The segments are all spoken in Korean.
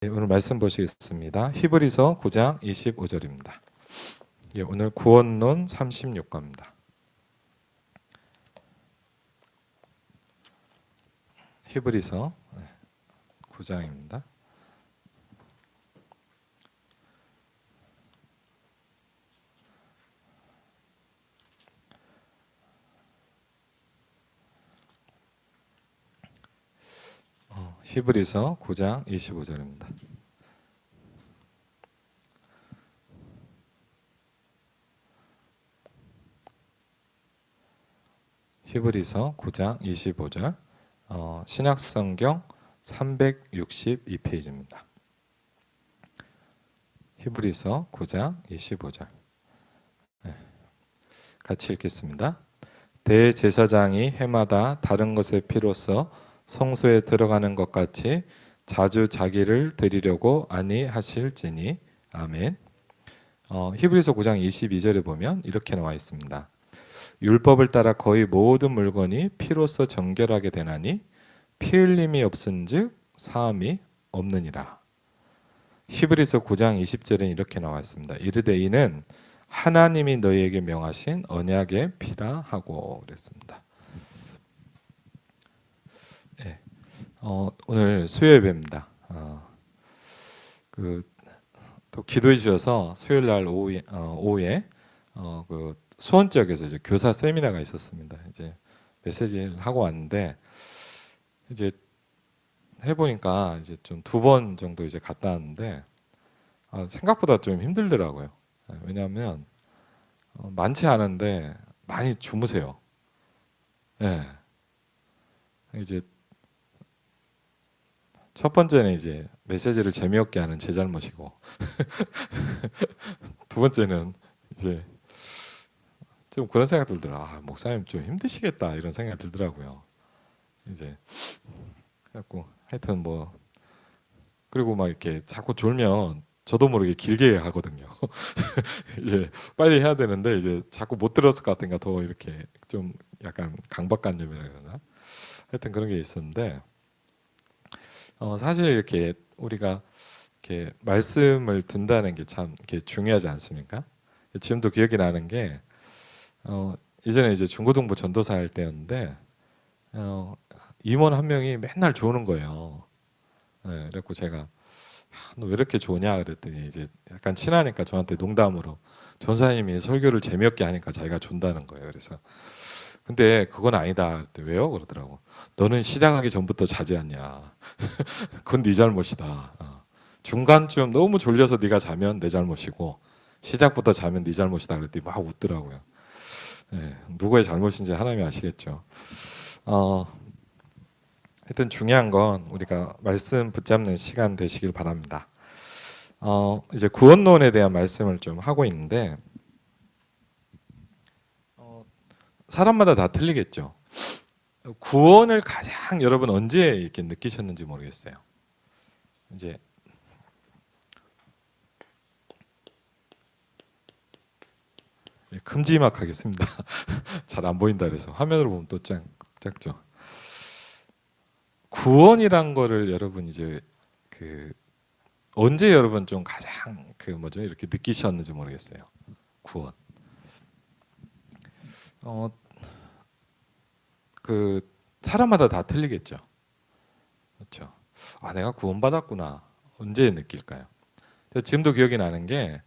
네, 오늘 말씀 보시겠습니다. 히브리서 9장 25절입니다. 예, 오늘 구원론 36과입니다. 히브리서 9장입니다. 히브리서 9장 25절입니다. 히브리서 9장 25절 신약성경 362페이지입니다. 히브리서 9장 25절 같이 읽겠습니다. 대제사장이 해마다 다른 것의 피로써 성소에 들어가는 것 같이 자주 자기를 드리려고 아니하실지니 아멘. 히브리서 9장 22절에 보면 이렇게 나와 있습니다. 율법을 따라 거의 모든 물건이 피로써 정결하게 되나니 피 흘림이 없은즉 사함이 없느니라. 히브리서 9장 20절에 이렇게 나와 있습니다. 이르되 이는 하나님이 너희에게 명하신 언약의 피라 하고 그랬습니다. 네. 오늘 수요예배입니다. 또 기도해 주셔서 수요일 날 오후에 그 수원 지역에서 이제 교사 세미나가 있었습니다. 이제 메시지를 하고 왔는데 이제 해보니까 이제 좀 2번 정도 이제 갔다 왔는데 생각보다 좀 힘들더라고요. 왜냐하면 많지 않은데 많이 주무세요. 예. 이제 첫 번째는 이제 메시지를 재미없게 하는 제 잘못이고 두 번째는 이제 좀 그런 생각 들더라고요. 목사님 좀 힘드시겠다 이런 생각이 들더라고요. 이제 그래갖고 하여튼 뭐 그리고 막 이렇게 자꾸 졸면 저도 모르게 길게 하거든요. 이제 빨리 해야 되는데 이제 자꾸 못 들었을 것 같으니까 더 이렇게 좀 약간 강박관념이라 그러나 하여튼 그런 게 있었는데 사실 이렇게 우리가 이렇게 말씀을 듣는다는 게 참 이렇게 중요하지 않습니까? 지금도 기억이 나는 게 이전에 이제 중고등부 전도사 할 때였는데 임원 한 명이 맨날 조는 거예요. 네, 그래갖고 제가 너 왜 이렇게 조냐 그랬더니 이제 약간 친하니까 저한테 농담으로 전사님이 설교를 재미없게 하니까 자기가 존다는 거예요. 그래서 근데 그건 아니다. 그랬더니 왜요? 그러더라고. 너는 시작하기 전부터 자지 않냐. 그건 네 잘못이다. 중간쯤 너무 졸려서 네가 자면 내 잘못이고 시작부터 자면 네 잘못이다. 그랬더니 막 웃더라고요. 네, 누구의 잘못인지 하나님이 아시겠죠. 하여튼 중요한 건 우리가 말씀 붙잡는 시간 되시길 바랍니다. 이제 구원론에 대한 말씀을 좀 하고 있는데 사람마다 다 틀리겠죠. 구원을 가장 여러분 언제 이렇게 느끼셨는지 모르겠어요. 이제 큼지막하겠습니다. 잘 안 보인다 그래서 화면으로 보면 또 작죠. 구원이란 거를 여러분 이제 그 언제 여러분 좀 가장 그 뭐죠 이렇게 느끼셨는지 모르겠어요. 구원. 그 사람마다 다 틀리겠죠. 그렇죠. 내가 구원받았구나. 언제 느낄까요? 지금도 기억이 나는 게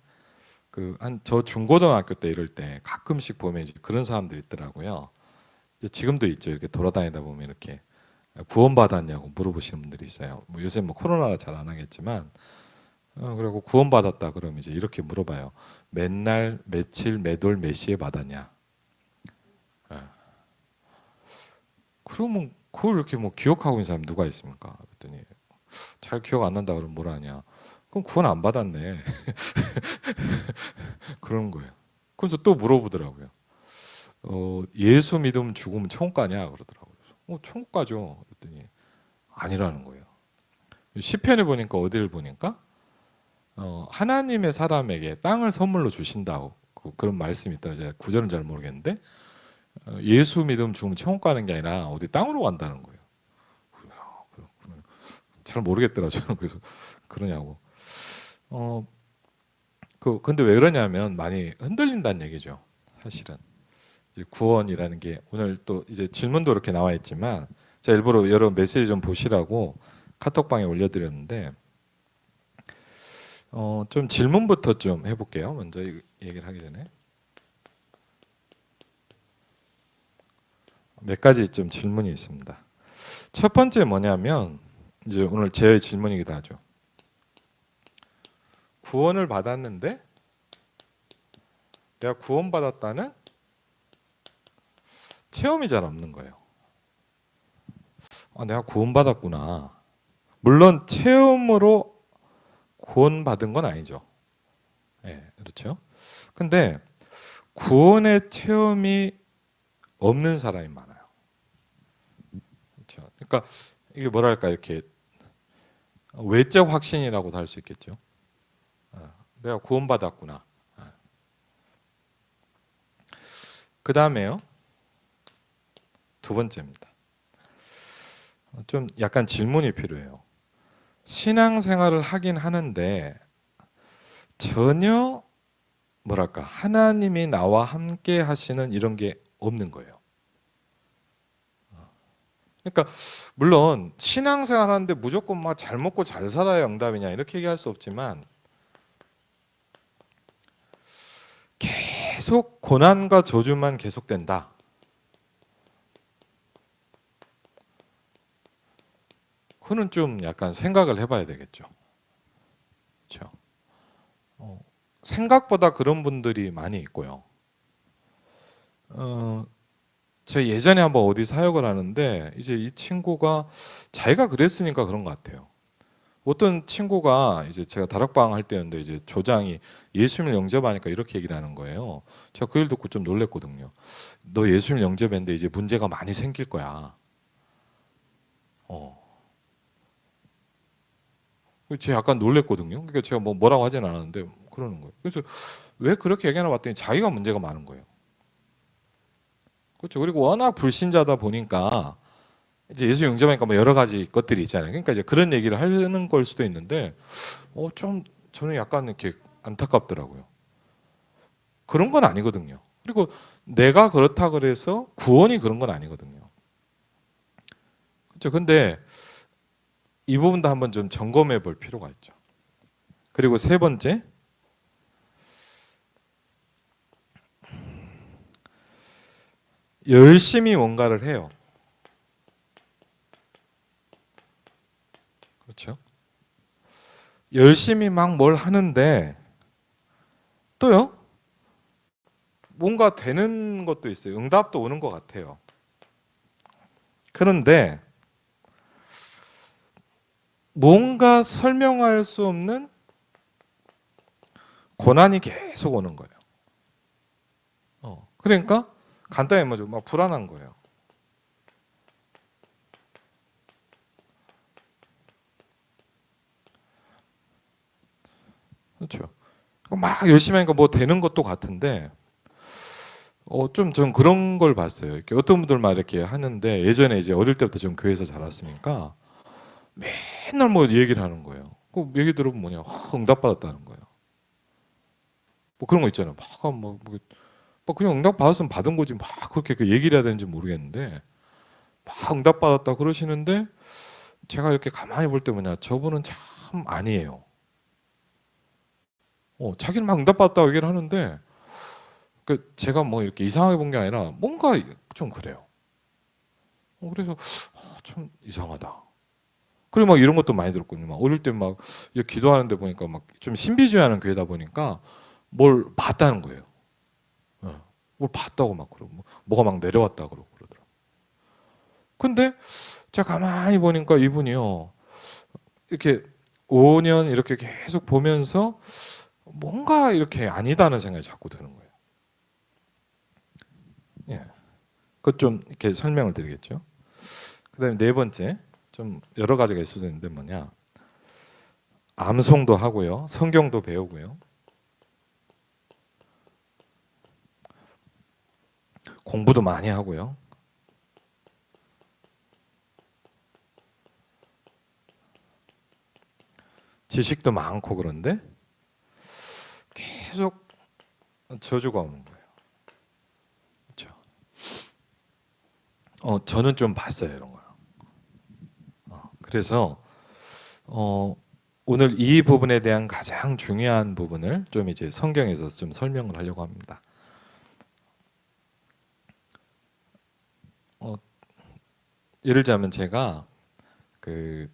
그 한 저 중고등학교 때 이럴 때 가끔씩 보면 이제 그런 사람들이 있더라고요. 이제 지금도 있죠. 이렇게 돌아다니다 보면 이렇게 구원받았냐고 물어보시는 분들이 있어요. 뭐 요새 뭐 코로나라 잘 안 하겠지만 그리고 구원받았다 그러면 이제 이렇게 물어봐요. 맨날 며칠 매돌 몇 시에 받았냐? 예. 그러면 그걸 이렇게 뭐 기억하고 있는 사람 누가 있습니까? 그랬더니 잘 기억 안 난다 그러면 뭐라 하냐? 그럼 구원 안 받았네. 그런 거예요. 그래서 또 물어보더라고요. 예수 믿으면 죽으면 천국 가냐? 그러더라고요. 천국 가죠. 그랬더니 아니라는 거예요. 시편에 보니까 어디를 보니까 하나님의 사람에게 땅을 선물로 주신다고 그런 말씀이 있더라고요. 제가 구절은 잘 모르겠는데 예수 믿으면 죽으면 천국 가는 게 아니라 어디 땅으로 간다는 거예요. 잘 모르겠더라고요. 그래서 그러냐고. 근데 왜 그러냐면 많이 흔들린다는 얘기죠. 사실은 이제 구원이라는 게 오늘 또 이제 질문도 이렇게 나와 있지만 제가 일부러 여러 메시지 좀 보시라고 카톡방에 올려드렸는데 좀 질문부터 좀 해볼게요. 먼저 얘기를 하기 전에 몇 가지 좀 질문이 있습니다. 첫 번째 뭐냐면 이제 오늘 제 질문이기도 하죠. 구원을 받았는데 내가 구원받았다는 체험이 잘 없는 거예요. 내가 구원받았구나. 물론 체험으로 구원받은 건 아니죠. 네, 그렇죠. 근데 구원의 체험이 없는 사람이 많아요. 그렇죠. 그러니까 이게 뭐랄까 이렇게 외적 확신이라고도 할 수 있겠죠. 내가 구원받았구나. 그 다음에요. 두 번째입니다. 좀 약간 질문이 필요해요. 신앙생활을 하긴 하는데 전혀 뭐랄까 하나님이 나와 함께 하시는 이런 게 없는 거예요. 그러니까 물론 신앙생활 하는데 무조건 막 잘 먹고 잘 살아야 응답이냐 이렇게 얘기할 수 없지만 계속 고난과 저주만 계속된다. 그거는 좀 약간 생각을 해봐야 되겠죠. 그렇죠. 생각보다 그런 분들이 많이 있고요. 제가 예전에 한번 어디 사역을 하는데 이제 이 친구가 자기가 그랬으니까 그런 것 같아요. 어떤 친구가 이제 제가 다락방 할 때였는데 이제 조장이 예수님을 영접하니까 이렇게 얘기를 하는 거예요. 제가 그 일 듣고 좀 놀랬거든요. 너 예수님을 영접했는데 이제 문제가 많이 생길 거야. 어. 제가 약간 놀랬거든요. 그러니까 제가 뭐라고 하진 않았는데 그러는 거예요. 그래서 왜 그렇게 얘기하나 봤더니 자기가 문제가 많은 거예요. 그렇죠. 그리고 워낙 불신자다 보니까 이제 예수 영접하니까 뭐 여러 가지 것들이 있잖아요. 그러니까 이제 그런 얘기를 하는 걸 수도 있는데, 좀 저는 약간 이렇게 안타깝더라고요. 그런 건 아니거든요. 그리고 내가 그렇다 그래서 구원이 그런 건 아니거든요. 그렇죠. 근데 이 부분도 한번 좀 점검해 볼 필요가 있죠. 그리고 세 번째, 열심히 뭔가를 해요. 그렇죠. 열심히 막 뭘 하는데 또요, 뭔가 되는 것도 있어요. 응답도 오는 것 같아요. 그런데 뭔가 설명할 수 없는 고난이 계속 오는 거예요. 그러니까 간단히 말하면 막 불안한 거예요. 그렇죠. 막 열심히 하니까 뭐 되는 것도 같은데, 좀 전 그런 걸 봤어요. 이렇게 어떤 분들 막 이렇게 하는데 예전에 이제 어릴 때부터 좀 교회에서 자랐으니까 맨날 뭐 얘기를 하는 거예요. 그 얘기 들어보면 뭐냐, 응답 받았다는 거예요. 뭐 그런 거 있잖아요. 막 그냥 응답 받았으면 받은 거지 막 그렇게 그 얘기를 해야 되는지 모르겠는데 막 응답 받았다 그러시는데 제가 이렇게 가만히 볼 때 뭐냐, 저분은 참 아니에요. 자기는 막 응답 받았다고 얘기를 하는데 제가 뭐 이렇게 이상하게 본 게 아니라 뭔가 좀 그래요. 그래서 참 이상하다. 그리고 막 이런 것도 많이 들었거든요. 막 어릴 때 막 기도하는데 보니까 막 좀 신비주의하는 교회다 보니까 뭘 봤다는 거예요. 예. 뭘 봤다고 막 그러고 뭐가 막 내려왔다 그러고 그러더라고요. 근데 제가 가만히 보니까 이분이요, 이렇게 5년 이렇게 계속 보면서 뭔가 이렇게 아니다는 생각이 자꾸 드는 거예요. 예. 그것 좀 이렇게 설명을 드리겠죠. 그다음에 네 번째, 좀 여러 가지가 있을 수 있는데 뭐냐, 암송도 하고요, 성경도 배우고요, 공부도 많이 하고요. 지식도 많고 그런데 계속 저주가 오는 거예요. 그렇죠? 저는 좀 봤어요 이런 거. 그래서 오늘 이 부분에 대한 가장 중요한 부분을 좀 이제 성경에서 좀 설명을 하려고 합니다. 예를 들자면 제가 그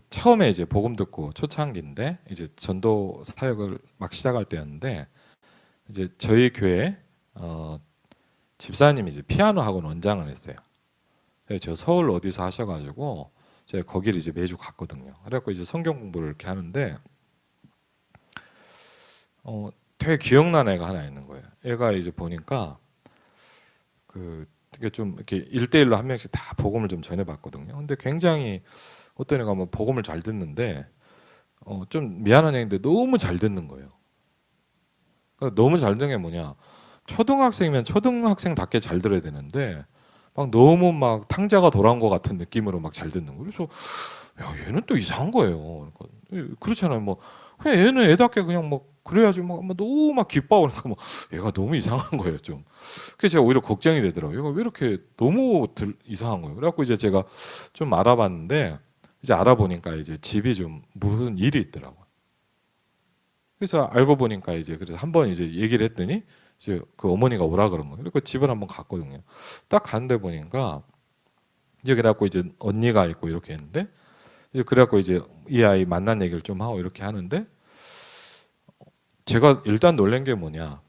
처음에 이제 복음 듣고 초창기인데 이제 전도 사역을 막 시작할 때였는데 이제 저희 교회 집사님이 이제 피아노 학원 원장을 했어요. 그래서 저 서울 어디서 하셔가지고 제가 거기를 이제 매주 갔거든요. 그래갖고 이제 성경 공부를 이렇게 하는데 되게 기억나는 애가 하나 있는 거예요. 애가 이제 보니까 되게 좀 이렇게 1대1로 한 명씩 다 복음을 좀 전해봤거든요. 근데 굉장히 어떤 애가 뭐 복음을 잘 듣는데 좀 미안한 얘기인데 너무 잘 듣는 거예요. 그러니까 너무 잘 듣는 게 뭐냐? 초등학생이면 초등학생답게 잘 들어야 되는데 막 너무 막 탕자가 돌아온 것 같은 느낌으로 막 잘 듣는 거예요. 그래서 야 얘는 또 이상한 거예요. 그러니까 그렇잖아요. 뭐 그냥 얘는 애답게 그냥 뭐 그래야지 막 너무 막 기뻐하고 그러니까 뭐 얘가 너무 이상한 거예요 좀. 그래서 제가 오히려 걱정이 되더라고요. 얘가 왜 이렇게 너무 이상한 거예요. 그래갖고 이제 제가 좀 알아봤는데 이제 알아보니까 이제 집이 좀 무슨 일이 있더라고요. 그래서 알고 보니까 이제 그래서 한번 이제 얘기를 했더니 이제 그 어머니가 오라 그런 거예요. 그래서 집을 한번 갔거든요. 딱 갔는데 보니까 이제 그래갖고 이제 언니가 있고 이렇게 했는데 이제 그래갖고 이제 이 아이 만난 얘기를 좀 하고 이렇게 하는데 제가 일단 놀란 게 뭐냐?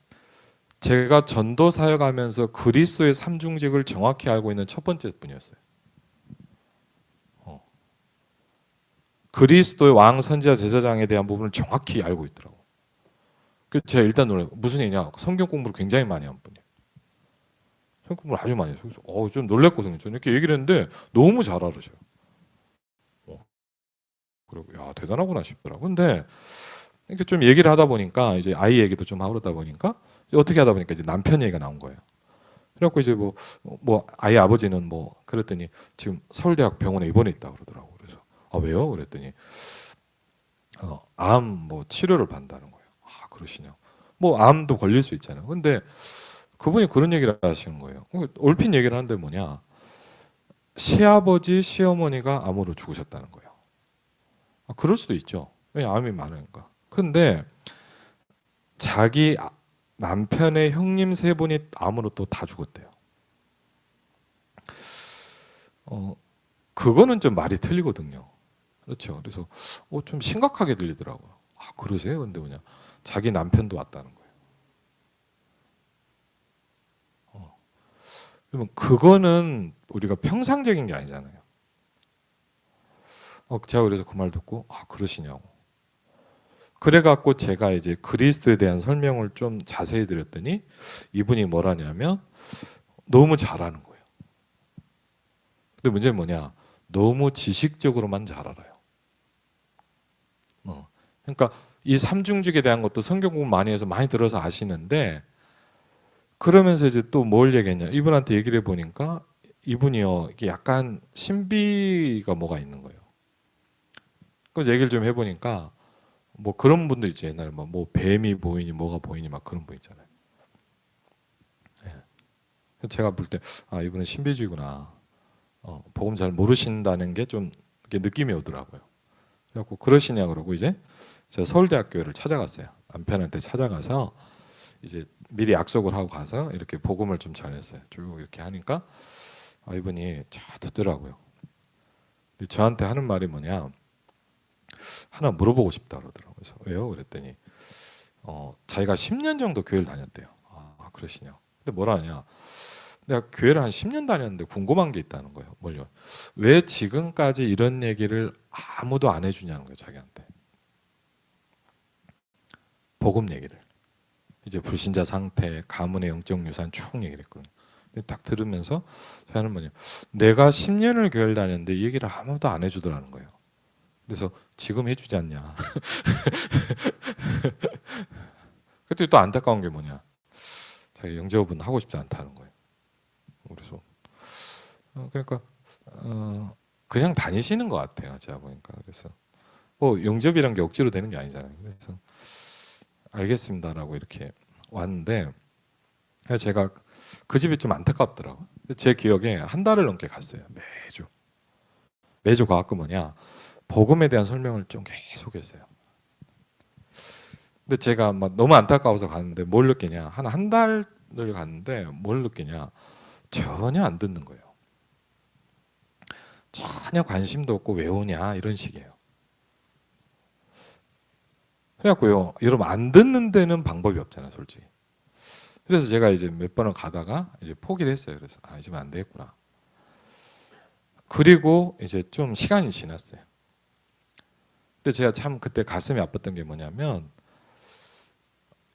제가 전도 사역하면서 그리스도의 삼중직을 정확히 알고 있는 첫 번째 분이었어요. 그리스도의 왕, 선지자, 제사장에 대한 부분을 정확히 알고 있더라고. 그래서 제가 일단 놀라요. 무슨 얘기냐? 성경 공부를 굉장히 많이 한 분이에요. 성경 공부를 아주 많이 해요. 그래서 좀 놀랬거든요. 저는 이렇게 얘기를 했는데 너무 잘 알으셔요. 그리고 야 대단하구나 싶더라고. 근데 이렇게 좀 얘기를 하다 보니까 이제 아이 얘기도 좀 하고 그러다 보니까 어떻게 하다 보니까 이제 남편 얘기가 나온 거예요. 그래갖고 이제 뭐 아이 아버지는 뭐 그랬더니 지금 서울대학 병원에 입원해 있다 그러더라고. 그래서 아 왜요? 그랬더니 암 뭐 치료를 받는다는 거예요. 아 그러시냐? 뭐 암도 걸릴 수 있잖아요. 근데 그분이 그런 얘기를 하시는 거예요. 얼핏 얘기를 하는데 뭐냐? 시아버지 시어머니가 암으로 죽으셨다는 거예요. 아, 그럴 수도 있죠. 왜 암이 많으니까. 근데 자기 남편의 형님 세 분이 암으로 또 다 죽었대요. 그거는 좀 말이 틀리거든요. 그렇죠. 그래서 좀 심각하게 들리더라고요. 아, 그러세요? 근데 뭐냐? 자기 남편도 왔다는 거예요. 그러면 그거는 우리가 평상적인 게 아니잖아요. 제가 그래서 그 말 듣고 아, 그러시냐고. 그래갖고 제가 이제 그리스도에 대한 설명을 좀 자세히 드렸더니 이분이 뭐라냐면 너무 잘하는 거예요. 근데 문제는 뭐냐? 너무 지식적으로만 잘 알아요. 그러니까 이 삼중직에 대한 것도 성경 공부 많이 해서 많이 들어서 아시는데 그러면서 이제 또 뭘 얘기했냐? 이분한테 얘기를 해보니까 이분이요 이게 약간 신비가 뭐가 있는 거예요. 그래서 얘기를 좀 해보니까 뭐 그런 분들 있죠. 옛날에 뭐 뱀이 보이니 뭐가 보이니 막 그런 분 있잖아요. 예. 제가 볼 때 아 이분은 신비주의구나. 복음 잘 모르신다는 게 좀 느낌이 오더라고요. 그래갖고 그러시냐 그러고 이제 제가 서울대학교를 찾아갔어요. 남편한테 찾아가서 이제 미리 약속을 하고 가서 이렇게 복음을 좀 전했어요. 쭉 이렇게 하니까 이분이 잘 듣더라고요. 근데 저한테 하는 말이 뭐냐? 하나 물어보고 싶다 그러더라고요. 그래서 왜요? 그랬더니 자기가 10년 정도 교회를 다녔대요. 아 그러시냐? 근데 뭐라 하냐? 내가 교회를 한 10년 다녔는데 궁금한 게 있다는 거예요. 뭘요? 왜 지금까지 이런 얘기를 아무도 안 해주냐는 거예요. 자기한테. 복음 얘기를. 이제 불신자 상태, 가문의 영적 유산 쭉 얘기를 했거든요. 근데 딱 들으면서 저는 뭐냐, 내가 10년을 교회를 다녔는데 이 얘기를 아무도 안 해주더라는 거예요. 그래서 지금 해주지 않냐. 그때 또 안타까운 게 뭐냐, 자기 영접은 하고 싶지 않다는 거예요. 그래서 그러니까 그냥 다니시는 것 같아요. 제가 보니까 그래서 뭐 영접이란 게 억지로 되는 게 아니잖아요. 그래서 알겠습니다라고 이렇게 왔는데 제가 그 집이 좀 안타깝더라고요. 제 기억에 한 달을 넘게 갔어요. 매주 가갖고 뭐냐 복음에 대한 설명을 좀 계속 했어요. 근데 제가 막 너무 안타까워서 갔는데 뭘 느끼냐 한 달을 갔는데 뭘 느끼냐 전혀 안 듣는 거예요. 전혀 관심도 없고 왜 오냐 이런 식이에요. 그래갖고요 여러분 안 듣는 데는 방법이 없잖아요 솔직히. 그래서 제가 이제 몇 번을 가다가 이제 포기를 했어요. 그래서 이제 안 되겠구나. 그리고 이제 좀 시간이 지났어요. 근데 제가 참 그때 가슴이 아팠던 게 뭐냐면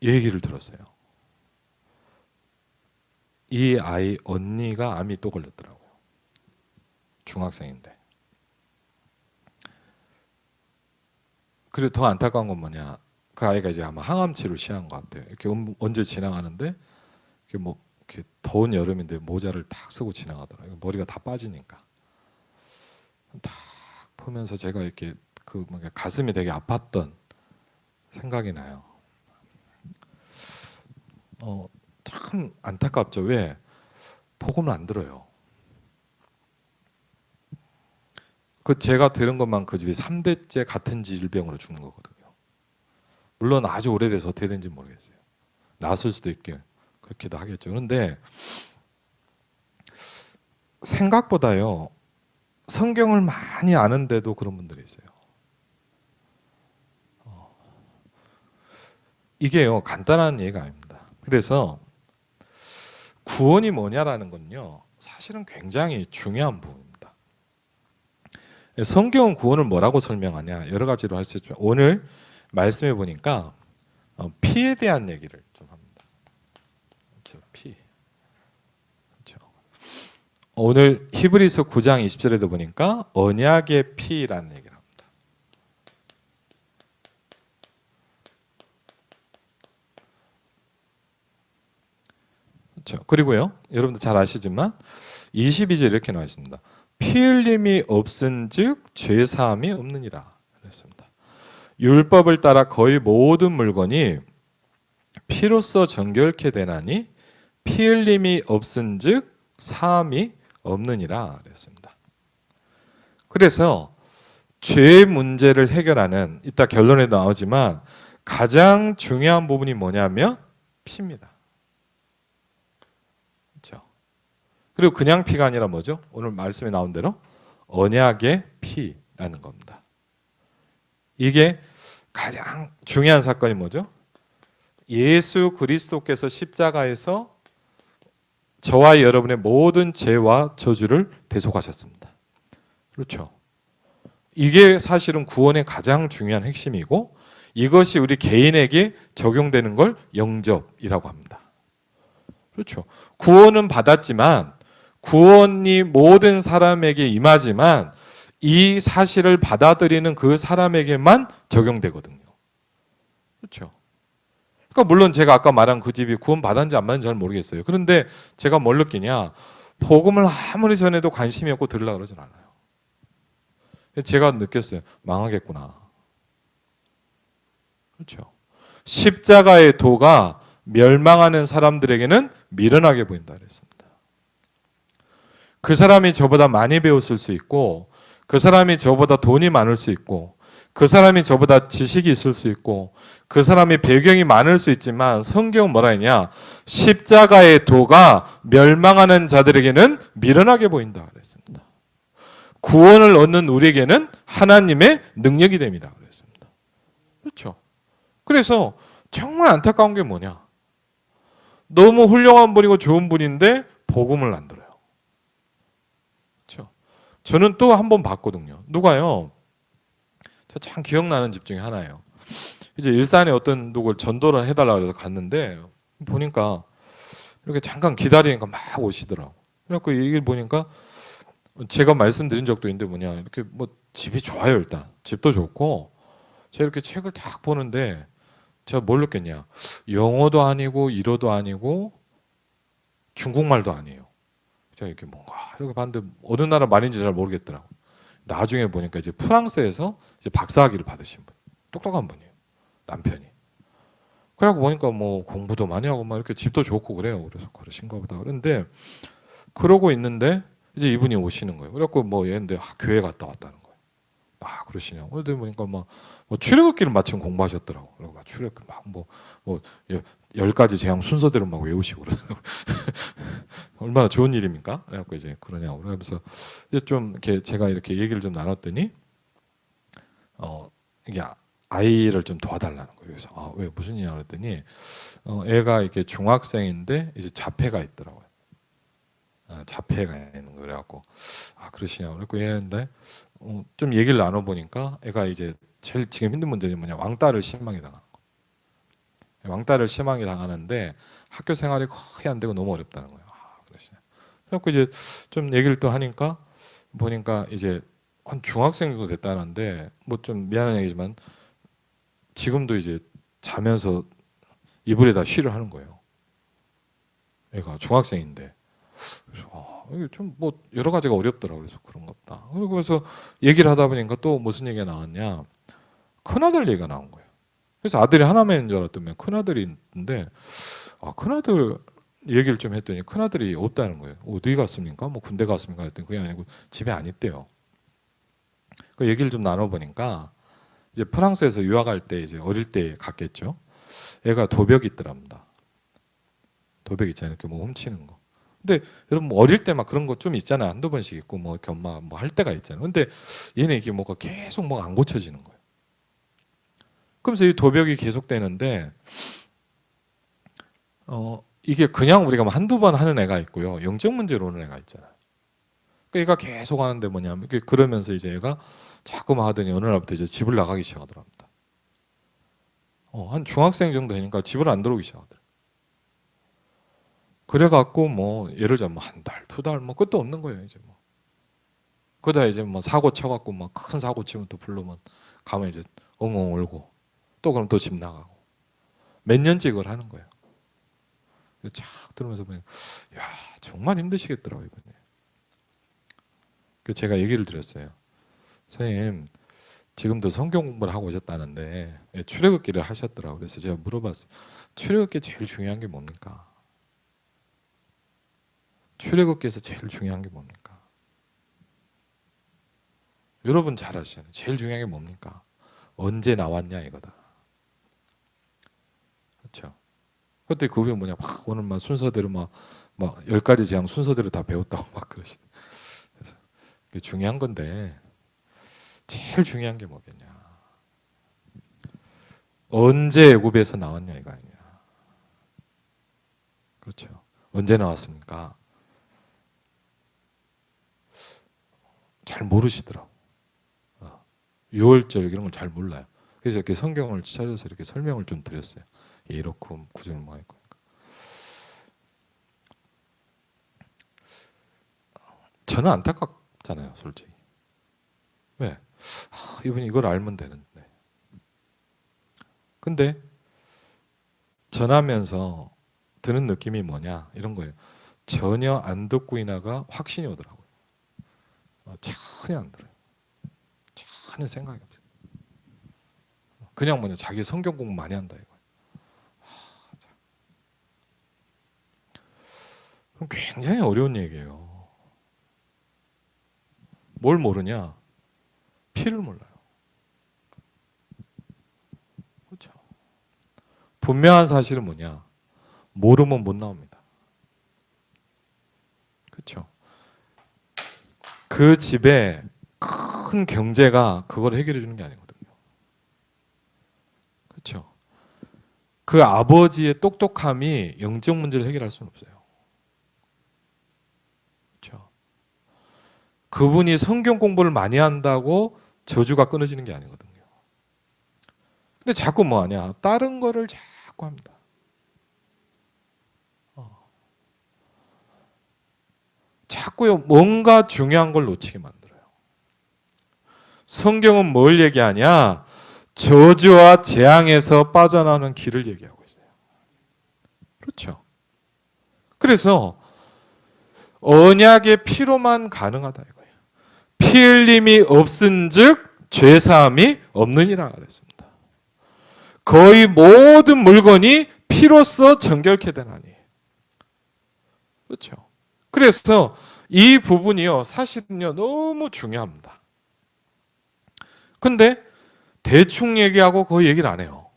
얘기를 들었어요. 이 아이 언니가 암이 또 걸렸더라고요. 중학생인데. 그리고 더 안타까운 건 뭐냐? 그 아이가 이제 아마 항암 치료 시작한 것 같아요. 이렇게 언제 지나가는데 이렇게 뭐 이렇게 더운 여름인데 모자를 탁 쓰고 지나가더라고요. 머리가 다 빠지니까. 딱 보면서 제가 이렇게 그 가슴이 되게 아팠던 생각이 나요. 참 안타깝죠. 왜? 복음을 안 들어요. 그 제가 들은 것만 그 집이 3대째 같은 질병으로 죽는 거거든요. 물론 아주 오래돼서 어떻게 된지 모르겠어요. 나았을 수도 있게 그렇기도 하겠죠. 그런데 생각보다요. 성경을 많이 아는데도 그런 분들이 있어요. 이게요. 간단한 얘기가 아닙니다. 그래서 구원이 뭐냐라는 건요. 사실은 굉장히 중요한 부분입니다. 성경은 구원을 뭐라고 설명하냐 여러 가지로 할 수 있지만 오늘 말씀해 보니까 피에 대한 얘기를 좀 합니다. 그렇죠, 피. 그렇죠. 오늘 히브리서 9장 20절에도 보니까 언약의 피라는 얘기를 합니다. 그렇죠. 그리고요, 여러분들 잘 아시지만 22절 이렇게 나와 있습니다. 피 흘림이 없은즉 죄 사함이 없느니라 그랬습니다. 율법을 따라 거의 모든 물건이 피로써 정결케 되나니 피 흘림이 없은즉 사함이 없느니라 그랬습니다. 그래서 죄 문제를 해결하는 이따 결론에 나오지만 가장 중요한 부분이 뭐냐면 피입니다. 그렇죠? 그리고 그냥 피가 아니라 뭐죠? 오늘 말씀에 나온 대로 언약의 피라는 겁니다. 이게 가장 중요한 사건이 뭐죠? 예수 그리스도께서 십자가에서 저와 여러분의 모든 죄와 저주를 대속하셨습니다. 그렇죠? 이게 사실은 구원의 가장 중요한 핵심이고 이것이 우리 개인에게 적용되는 걸 영접이라고 합니다. 그렇죠? 구원은 받았지만 구원이 모든 사람에게 임하지만 이 사실을 받아들이는 그 사람에게만 적용되거든요. 그렇죠? 그러니까 물론 제가 아까 말한 그 집이 구원 받았는지 안 받았는지 잘 모르겠어요. 그런데 제가 뭘 느끼냐? 복음을 아무리 전해도 관심이 없고 들으려고 그러진 않아요. 제가 느꼈어요. 망하겠구나. 그렇죠? 십자가의 도가 멸망하는 사람들에게는 미련하게 보인다 그랬습니다. 그 사람이 저보다 많이 배웠을 수 있고 그 사람이 저보다 돈이 많을 수 있고 그 사람이 저보다 지식이 있을 수 있고 그 사람이 배경이 많을 수 있지만 성경은 뭐라 했냐? 십자가의 도가 멸망하는 자들에게는 미련하게 보인다 그랬습니다. 구원을 얻는 우리에게는 하나님의 능력이 됩니다 그랬습니다. 그렇죠? 그래서 정말 안타까운 게 뭐냐? 너무 훌륭한 분이고 좋은 분인데 복음을 안 들어요. 그렇죠? 저는 또 한 번 봤거든요. 누가요? 저 참 기억나는 집 중에 하나예요. 이제 일산에 어떤 누굴 전도를 해달라고 해서 갔는데 보니까 이렇게 잠깐 기다리니까 막 오시더라고. 그래갖고 얘기를 보니까 제가 말씀드린 적도 있는데 뭐냐 이렇게 뭐 집이 좋아요. 일단 집도 좋고 제가 이렇게 책을 딱 보는데 제가 뭘 느꼈냐? 영어도 아니고 일어도 아니고 중국말도 아니에요. 제가 이렇게 뭔가 이렇게 봤는데 어느 나라 말인지 잘 모르겠더라고. 나중에 보니까 이제 프랑스에서 이제 박사학위를 받으신 분, 똑똑한 분이에요. 남편이. 그래갖고 보니까 뭐 공부도 많이 하고 막 이렇게 집도 좋고 그래요. 그래서 그러신가 보다. 그런데 그러고 있는데 이제 이분이 오시는 거예요. 그래갖고 뭐 얘인데 교회 갔다 왔다는 거예요. 아 그러시냐고. 그런데 보니까 뭐 출애굽기를 마침 공부하셨더라고. 그리고 막 출애굽기 막뭐 10가지 재앙 순서대로 막 외우시고 그러더라고. 얼마나 좋은 일입니까? 그래갖고 이제 그러냐고. 그러면서 이제 좀 이렇게 제가 이렇게 얘기를 좀 나눴더니 이게 아이를 좀 도와달라는 거예요. 그래서 왜 무슨 일이냐 그랬더니 애가 이렇게 중학생인데 이제 자폐가 있더라고요. 자폐가 있는 거 그래갖고 그러시냐고 그랬고 얘는데 좀 얘기를 나눠보니까 애가 이제 제일 지금 힘든 문제는 뭐냐 왕따를 심하게 당하는 거. 왕따를 심하게 당하는데 학교 생활이 거의 안 되고 너무 어렵다는 거예요. 그러시냐. 그래갖고 이제 좀 얘기를 또 하니까 보니까 이제 한 중학생 정도 됐다는데 뭐 좀 미안한 얘기지만 지금도 이제 자면서 이불에다 쉬를 하는 거예요. 애가 중학생인데. 그래서 이게 좀 뭐 여러 가지가 어렵더라고요. 그래서 그런가 보다. 그래서 얘기를 하다 보니까 또 무슨 얘기가 나왔냐. 큰아들 얘기가 나온 거예요. 그래서 아들이 하나만인 줄 알았더니 큰아들이 있는데 큰아들 얘기를 좀 했더니 큰아들이 없다는 거예요. 어디 갔습니까? 뭐 군대 갔습니까? 했더니 그게 아니고 집에 안 있대요. 그 얘기를 좀 나눠보니까 이제 프랑스에서 유학할 때 이제 어릴 때 갔겠죠. 애가 도벽이 있더랍니다. 도벽 있잖아요. 이렇게 뭐 훔치는 거. 근데 여러분 뭐 어릴 때 막 그런 거 좀 있잖아요. 한두 번씩 있고 뭐 이렇게 엄마 뭐 할 때가 있잖아요. 근데 얘는 이게 뭐가 계속 뭐가 안 고쳐지는 거예요. 그러면서 이 도벽이 계속되는데 이게 그냥 우리가 뭐 한두 번 하는 애가 있고요. 영적 문제로 오는 애가 있잖아요. 그러니까 얘가 계속 하는데 뭐냐면 그러면서 이제 얘가 자꾸만 하더니 어느 날부터 이제 집을 나가기 시작하더랍니다. 한 중학생 정도 되니까 집을 안 들어오기 시작하더라고요. 그래갖고 뭐 예를 들자면 한 달, 두 달 뭐 끝도 없는 거예요 이제 뭐. 그러다 이제 뭐 사고 쳐갖고 막 큰 사고 치면 또 부르면 가면 이제 엉엉 울고 또 그럼 또 집 나가고 몇 년째 이걸 하는 거예요. 쫙 들으면서 보니 야 정말 힘드시겠더라고요 이번에. 제가 얘기를 드렸어요. 선생님 지금도 성경 공부를 하고 오셨다는데 출애굽기를 하셨더라고요. 그래서 제가 물어봤어요. 출애굽기 제일 중요한 게 뭡니까? 출애굽기에서 제일 중요한 게 뭡니까? 여러분 잘 아시잖아요. 제일 중요한 게 뭡니까? 언제 나왔냐 이거다. 그렇죠? 그때 그게 뭐냐 막 오늘 막 순서대로 막 10가지 재앙 순서대로 다 배웠다고 막 그러시네. 그래서 그게 중요한 건데 제일 중요한 게 뭐겠냐? 언제 애굽에서 나왔냐 이거 아니야. 그렇죠? 언제 나왔습니까? 잘 모르시더라고. 6월절 이런 걸 잘 몰라요. 그래서 이렇게 성경을 찾아서 이렇게 설명을 좀 드렸어요. 이렇고 구절은 뭐 있고. 저는 안타깝잖아요, 솔직히. 왜? 이분이 이걸 알면 되는데. 근데 전하면서 드는 느낌이 뭐냐 이런 거예요. 전혀 안 듣고 있나가 확신이 오더라고요. 전혀 안 들어요. 전혀 생각이 없어요. 그냥 뭐냐 자기 성경 공부 많이 한다 이거예요. 그럼 굉장히 어려운 얘기예요. 뭘 모르냐? 피를 몰라요. 그렇죠. 분명한 사실은 뭐냐? 모르면 못 나옵니다. 그렇죠. 그 집에 큰 경제가 그걸 해결해 주는 게 아니거든요. 그렇죠. 그 아버지의 똑똑함이 영적 문제를 해결할 수는 없어요. 그렇죠. 그분이 성경 공부를 많이 한다고 저주가 끊어지는 게 아니거든요. 근데 자꾸 뭐 하냐? 다른 거를 자꾸 합니다. 자꾸요 뭔가 중요한 걸 놓치게 만들어요. 성경은 뭘 얘기하냐? 저주와 재앙에서 빠져나오는 길을 얘기하고 있어요. 그렇죠. 그래서 언약의 피로만 가능하다 이거예요. 피 흘림이 없은즉 죄사함이 없느니라 그랬습니다. 거의 모든 물건이 피로써 정결케 되나니. 그렇죠. 그래서 이 부분이요, 사실은요, 너무 중요합니다. 근데 대충 얘기하고 거의 얘기를 안 해요.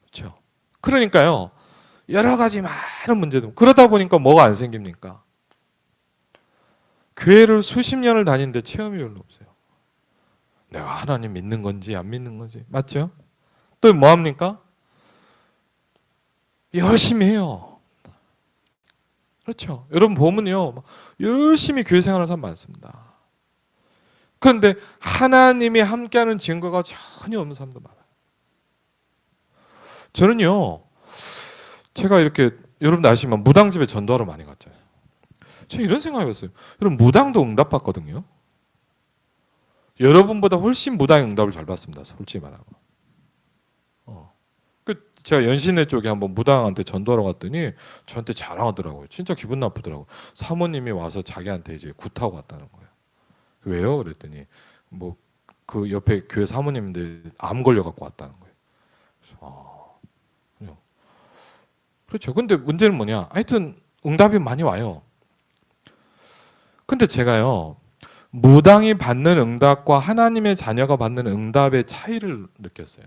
그렇죠. 그러니까요, 여러 가지 많은 문제들. 그러다 보니까 뭐가 안 생깁니까? 교회를 수십 년을 다니는데 체험이 별로 없어요. 내가 하나님 믿는 건지 안 믿는 건지. 맞죠? 또 뭐 합니까? 열심히 해요. 그렇죠. 여러분 보면요, 열심히 교회 생활하는 사람 많습니다. 그런데 하나님이 함께하는 증거가 전혀 없는 사람도 많아요. 저는요, 제가 이렇게 여러분 아시면 무당집에 전도하러 많이 갔잖아요. 저 이런 생각해봤어요. 여러분 무당도 응답받거든요. 여러분보다 훨씬 무당 응답을 잘 받습니다. 솔직히 말하고. 제가 연신내 쪽에 한번 무당한테 전도하러 갔더니 저한테 자랑하더라고요. 진짜 기분 나쁘더라고요. 사모님이 와서 자기한테 이제 굿하고 왔다는 거예요. 왜요? 그랬더니 뭐 그 옆에 교회 사모님인데 암 걸려 갖고 왔다는 거예요. 그냥. 그렇죠. 근데 문제는 뭐냐? 하여튼 응답이 많이 와요. 근데 제가요, 무당이 받는 응답과 하나님의 자녀가 받는 응답의 차이를 느꼈어요.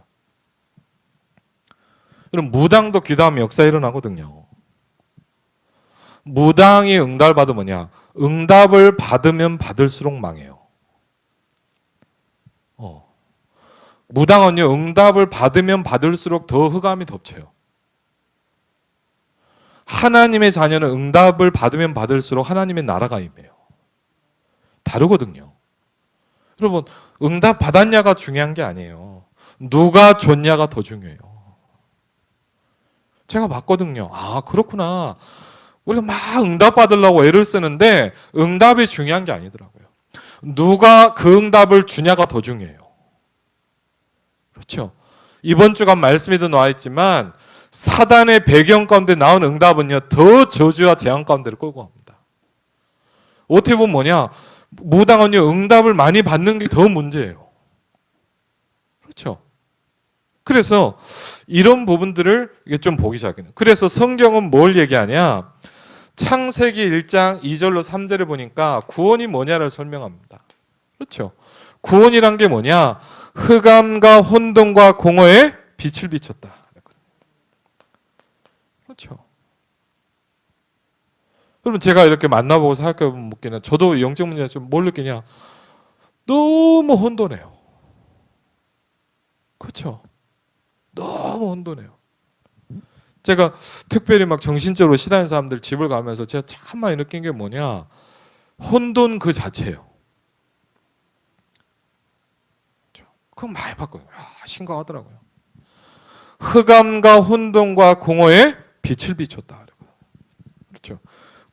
그럼 무당도 기도하면 역사 일어나거든요. 무당이 응답을 받으면 뭐냐? 응답을 받으면 받을수록 망해요. 무당은요, 응답을 받으면 받을수록 더 흑암이 덮쳐요. 하나님의 자녀는 응답을 받으면 받을수록 하나님의 나라가 임해요. 다르거든요. 여러분, 응답 받았냐가 중요한 게 아니에요. 누가 줬냐가 더 중요해요. 제가 봤거든요. 아, 그렇구나. 우리가 막 응답 받으려고 애를 쓰는데 응답이 중요한 게 아니더라고요. 누가 그 응답을 주냐가 더 중요해요. 그렇죠. 이번 주간 말씀에도 나와 있지만 사단의 배경 가운데 나온 응답은요, 더 저주와 재앙 가운데를 끌고 갑니다. 어떻게 보면 뭐냐? 무당은요, 응답을 많이 받는 게 더 문제예요. 그렇죠. 그래서 이런 부분들을 좀 보기 시작해요. 그래서 성경은 뭘 얘기하냐? 창세기 1장 2절로 3절을 보니까 구원이 뭐냐를 설명합니다. 그렇죠. 구원이란 게 뭐냐? 흑암과 혼돈과 공허에 빛을 비췄다. 그렇죠. 그러면 제가 이렇게 만나보고 생각해보면 묻기는, 저도 영적 문제가 좀 뭘 느끼냐? 너무 혼돈해요. 그렇죠. 너무 혼돈해요. 제가 특별히 막 정신적으로 시달린 사람들 집을 가면서 제가 참 많이 느낀 게 뭐냐? 혼돈 그 자체예요. 그거 많이 봤거든요. 심각하더라고요. 흑암과 혼돈과 공허에 빛을 비췄다. 그렇죠.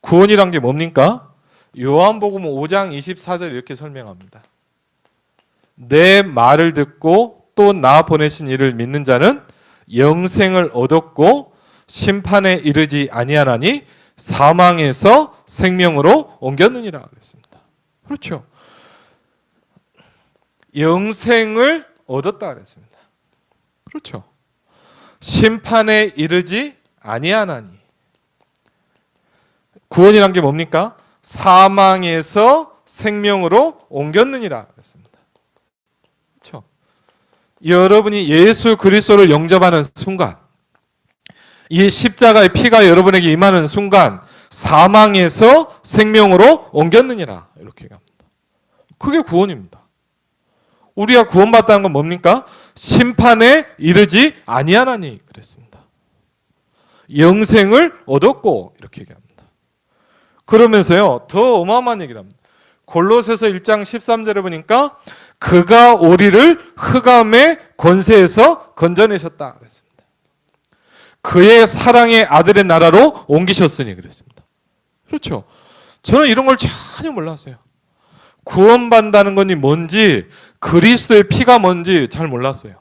구원이란 게 뭡니까? 요한복음 5장 24절 이렇게 설명합니다. 내 말을 듣고 또 나 보내신 이를 믿는 자는 영생을 얻었고 심판에 이르지 아니하나니 사망에서 생명으로 옮겼느니라 그랬습니다. 그렇죠. 영생을 얻었다 그랬습니다. 그렇죠. 심판에 이르지 아니하나니. 구원이란 게 뭡니까? 사망에서 생명으로 옮겼느니라 그랬습니다. 그렇죠. 여러분이 예수 그리스도를 영접하는 순간, 이 십자가의 피가 여러분에게 임하는 순간 사망에서 생명으로 옮겼느니라 이렇게 얘기합니다. 그게 구원입니다. 우리가 구원받다는 건 뭡니까? 심판에 이르지 아니하나니 그랬습니다. 영생을 얻었고 이렇게 얘기합니다. 그러면서요, 더 어마어마한 얘기를 합니다. 골로새서 1장 13절에 보니까 그가 우리를 흑암의 권세에서 건져내셨다 그랬습니다. 그의 사랑의 아들의 나라로 옮기셨으니 그랬습니다. 그렇죠. 저는 이런 걸 전혀 몰랐어요. 구원받는다는 것이 뭔지, 그리스도의 피가 뭔지 잘 몰랐어요.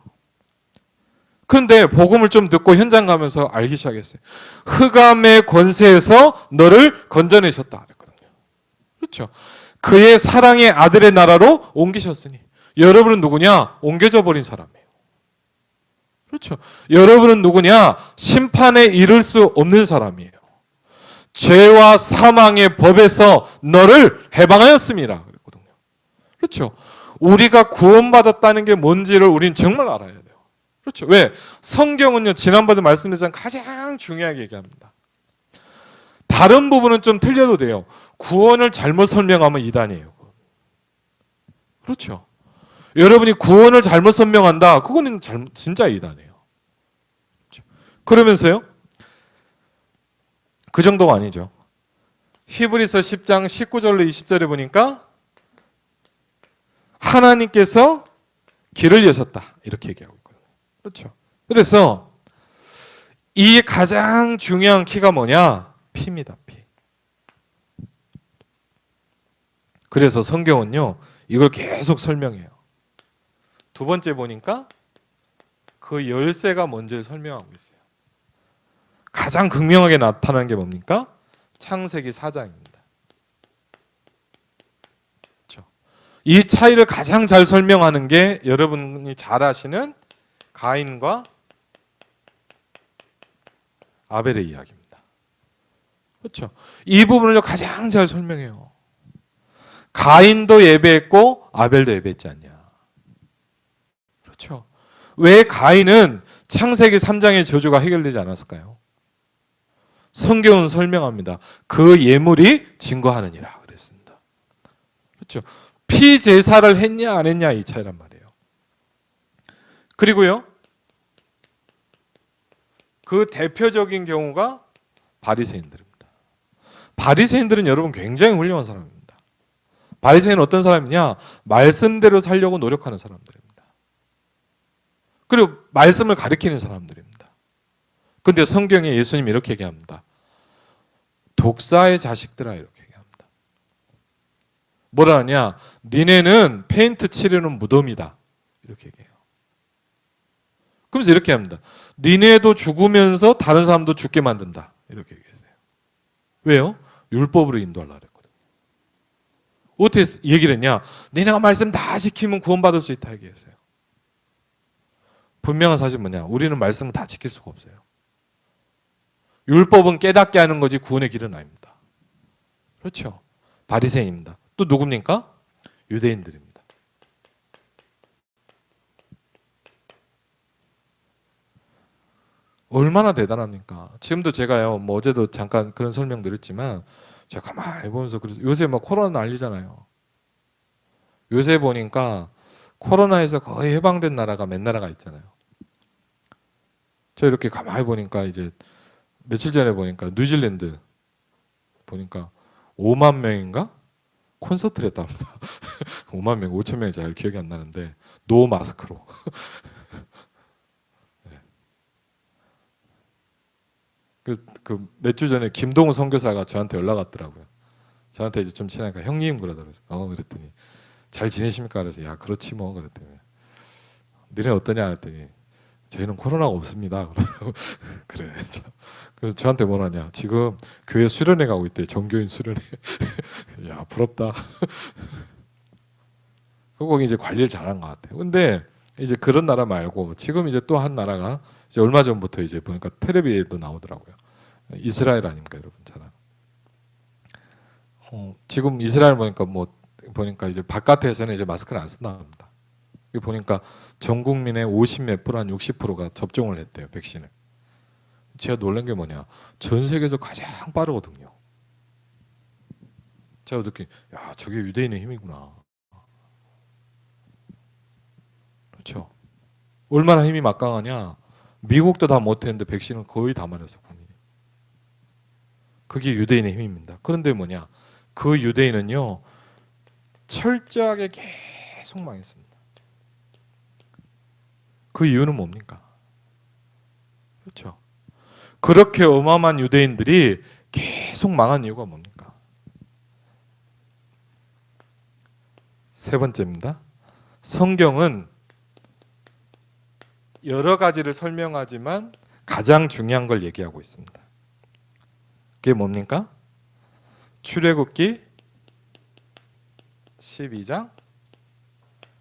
그런데 복음을 좀 듣고 현장 가면서 알기 시작했어요. 흑암의 권세에서 너를 건져내셨다 그랬거든요. 그렇죠. 그의 사랑의 아들의 나라로 옮기셨으니. 여러분은 누구냐? 옮겨져 버린 사람이에요. 그렇죠. 여러분은 누구냐? 심판에 이를 수 없는 사람이에요. 죄와 사망의 법에서 너를 해방하였습니다. 그랬거든요. 그렇죠. 우리가 구원받았다는 게 뭔지를 우리는 정말 알아야 돼요. 그렇죠. 왜? 성경은요, 지난번에 말씀드렸지만 가장 중요하게 얘기합니다. 다른 부분은 좀 틀려도 돼요. 구원을 잘못 설명하면 이단이에요. 그렇죠. 여러분이 구원을 잘못 설명한다, 그거는 진짜 이단이에요. 그렇죠. 그러면서요, 그 정도가 아니죠. 히브리서 10장 19절로 20절에 보니까 하나님께서 길을 여셨다, 이렇게 얘기하고 있거든요. 그렇죠. 그래서 이 가장 중요한 키가 뭐냐? 피입니다. 피. 그래서 성경은요, 이걸 계속 설명해요. 두 번째 보니까 그 열쇠가 뭔지를 설명하고 있어요. 가장 극명하게 나타나는 게 뭡니까? 창세기 4장입니다. 그렇죠? 이 차이를 가장 잘 설명하는 게 여러분이 잘 아시는 가인과 아벨의 이야기입니다. 그렇죠? 이 부분을 가장 잘 설명해요. 가인도 예배했고 아벨도 예배했지 않냐. 그렇죠? 왜 가인은 창세기 3장의 저주가 해결되지 않았을까요? 성경은 설명합니다. 그 예물이 증거하느니라 그랬습니다. 그렇죠? 피 제사를 했냐 안 했냐 이 차이란 말이에요. 그리고요, 그 대표적인 경우가 바리새인들입니다. 바리새인들은 여러분 굉장히 훌륭한 사람입니다. 바리새인은 어떤 사람이냐? 말씀대로 살려고 노력하는 사람들입니다. 그리고 말씀을 가리키는 사람들입니다. 근데 성경에 예수님이 이렇게 얘기합니다. 독사의 자식들아, 이렇게 얘기합니다. 뭐라 하냐? 니네는 페인트 칠해놓은 무덤이다, 이렇게 얘기해요. 그러면서 이렇게 합니다. 니네도 죽으면서 다른 사람도 죽게 만든다, 이렇게 얘기했어요. 왜요? 율법으로 인도하려고 그랬거든요. 어떻게 얘기를 했냐? 니네가 말씀 다 지키면 구원받을 수 있다 얘기했어요. 분명한 사실은 뭐냐? 우리는 말씀을 다 지킬 수가 없어요. 율법은 깨닫게 하는 거지 구원의 길은 아닙니다. 그렇죠? 바리새인입니다. 또 누굽니까? 유대인들입니다. 얼마나 대단합니까? 지금도 제가요, 뭐 어제도 잠깐 그런 설명 드렸지만 제가 가만히 보면서 요새 막 코로나 난리잖아요. 요새 보니까 코로나에서 거의 해방된 나라가 몇 나라가 있잖아요. 저 이렇게 가만히 보니까 이제 며칠 전에 보니까 뉴질랜드 보니까 5만 명인가 콘서트를 했답니다. 5만 명, 5천 명이 잘 기억이 안 나는데 노 마스크로. 그 몇 주 전에 김동우 선교사가 저한테 연락 왔더라고요. 저한테 이제 좀 친하니까 형님 그러더라고요. 그랬더니 잘 지내십니까? 그래서 야 그렇지 뭐 그랬더니 너네 어떠냐 했더니 저희는 코로나가 없습니다. 그래. 그래서 저한테 뭐라냐? 지금 교회 수련회 가고 있대. 정교인 수련회. 야 부럽다. 거기 이제 관리를 잘한 것 같아요. 근데 이제 그런 나라 말고 지금 이제 또 한 나라가 이제 얼마 전부터 이제 보니까 텔레비에도 나오더라고요. 이스라엘 아닙니까, 여러분 잘 지금 이스라엘 보니까 이제 바깥에서는 이제 마스크를 안 쓴답니다. 보니까 전 국민의 50몇 프로 한 60%가 접종을 했대요, 백신을. 제가 놀란 게 뭐냐? 전 세계에서 가장 빠르거든요. 제가 느낀, 야 저게 유대인의 힘이구나. 그렇죠? 얼마나 힘이 막강하냐? 미국도 다 못했는데 백신을 거의 다 맞았어, 국민이. 그게 유대인의 힘입니다. 그런데 뭐냐? 그 유대인은요, 철저하게 계속 망했습니다. 그 이유는 뭡니까? 그렇죠? 그렇게 어마어마한 유대인들이 계속 망한 이유가 뭡니까? 세 번째입니다. 성경은 여러 가지를 설명하지만 가장 중요한 걸 얘기하고 있습니다. 그게 뭡니까? 출애굽기 12장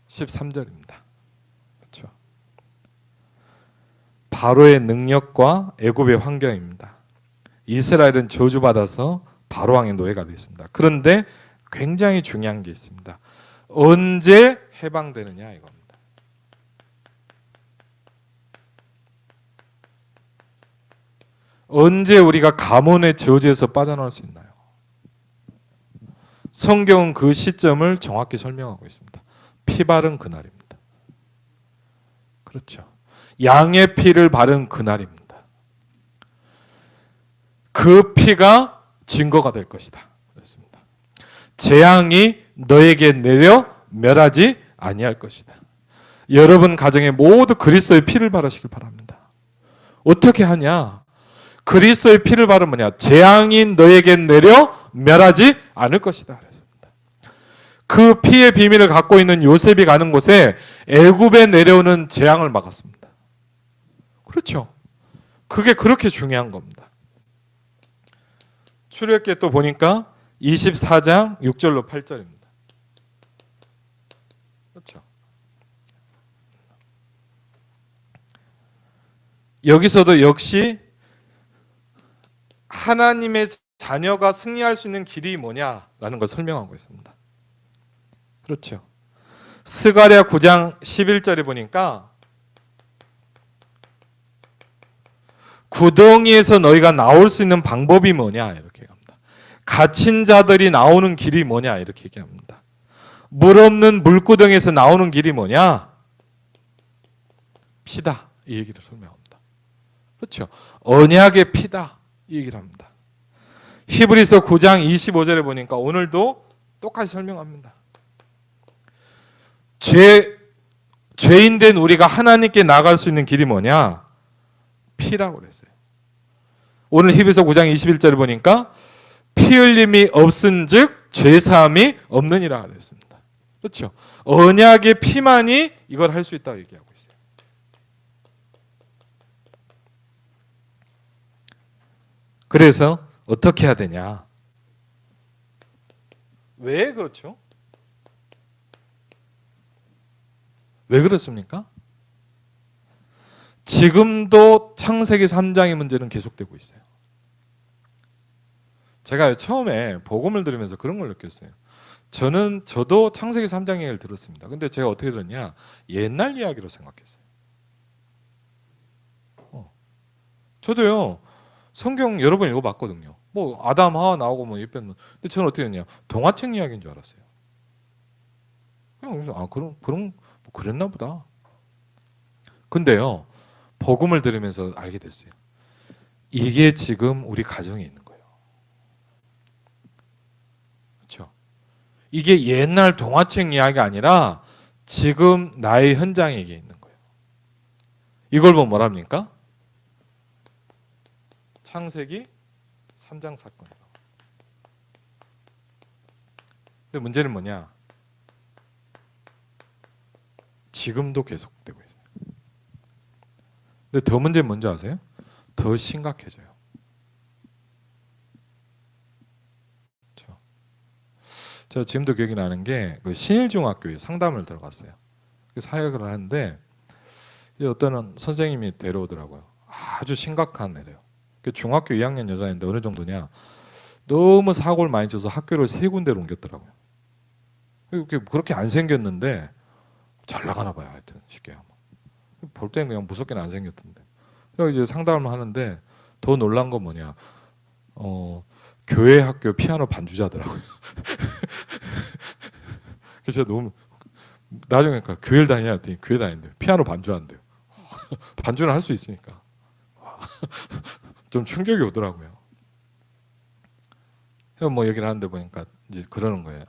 13절입니다. 그렇죠? 바로의 능력과 애굽의 환경입니다. 이스라엘은 저주받아서 바로 왕의 노예가 됐습니다. 그런데 굉장히 중요한 게 있습니다. 언제 해방되느냐 이겁니다. 언제 우리가 가문의 저주에서 빠져나올 수 있나요? 성경은 그 시점을 정확히 설명하고 있습니다. 피 바른 그날입니다. 그렇죠. 양의 피를 바른 그날입니다. 그 피가 증거가 될 것이다. 그렇습니다. 재앙이 너에게 내려 멸하지 아니할 것이다. 여러분 가정에 모두 그리스도의 피를 바르시길 바랍니다. 어떻게 하냐? 그리스도의 피를 바르면 뭐냐? 재앙이 너에게 내려 멸하지 않을 것이다. 그랬습니다. 그 피의 비밀을 갖고 있는 요셉이 가는 곳에 애굽에 내려오는 재앙을 막았습니다. 그렇죠. 그게 그렇게 중요한 겁니다. 출애굽기에 또 보니까 24장 6절로 8절입니다. 그렇죠. 여기서도 역시 하나님의 자녀가 승리할 수 있는 길이 뭐냐라는 걸 설명하고 있습니다. 그렇죠. 스가랴 9장 11절에 보니까 구덩이에서 너희가 나올 수 있는 방법이 뭐냐 이렇게 얘기합니다. 갇힌 자들이 나오는 길이 뭐냐 이렇게 얘기합니다. 물 없는 물구덩이에서 나오는 길이 뭐냐? 피다. 이 얘기를 설명합니다. 그렇죠. 언약의 피다. 이 얘기를 합니다. 히브리서 9장 25절에 보니까 오늘도 똑같이 설명합니다. 죄인된 우리가 하나님께 나갈 수 있는 길이 뭐냐? 피라고 그랬어요. 오늘 히브리서 9장 21절에 보니까 피 흘림이 없은즉 죄 사함이 없느니라 그랬습니다. 그렇죠? 언약의 피만이 이걸 할 수 있다고 얘기하고 있어요. 그래서 어떻게 해야 되냐? 왜 그렇죠? 왜 그렇습니까? 지금도 창세기 3장의 문제는 계속되고 있어요. 제가 처음에 복음을 들으면서 그런 걸 느꼈어요. 저도 창세기 3장 얘기를 들었습니다. 근데 제가 어떻게 들었냐? 옛날 이야기로 생각했어요. 저도요. 성경 여러 번 읽어봤거든요. 뭐 아담 하와 나오고 뭐 근데 저는 어떻게 했냐? 동화책 이야기인 줄 알았어요. 그래서 그럼 뭐 그랬나 보다. 근데요. 복음을 들으면서 알게 됐어요. 이게 지금 우리 가정에 있는 거예요. 그렇죠? 이게 옛날 동화책 이야기가 아니라 지금 나의 현장에 이게 있는 거예요. 이걸 보면 뭐랍니까? 창세기 3장 사건이에요. 근데 문제는 뭐냐? 지금도 계속되고 있어요. 근데 더 문제는 뭔지 아세요? 더 심각해져요. 그렇죠? 제가 지금도 기억이 나는 게 그 신일중학교에 상담을 들어갔어요. 사역을 하는데 어떤 선생님이 데려오더라고요. 아주 심각한 애래요. 중학교 2학년 여자인데 어느 정도냐? 너무 사고를 많이 쳐서 학교를 3군데로 옮겼더라고요. 그렇게 안 생겼는데 잘 나가나 봐요. 하여튼 쉽게 하면. 볼 때는 그냥 무섭게는 안 생겼던데. 그래서 이제 상담을 하는데 더 놀란 건 뭐냐? 교회 학교 피아노 반주자더라고요. 그래서 너무 나중에 교회를 다니냐 했더니 교회 다니는데 피아노 반주한대요. 반주는 할 수 있으니까. 좀 충격이 오더라고요. 그럼 뭐 얘기를 하는데 보니까 이제 그러는 거예요.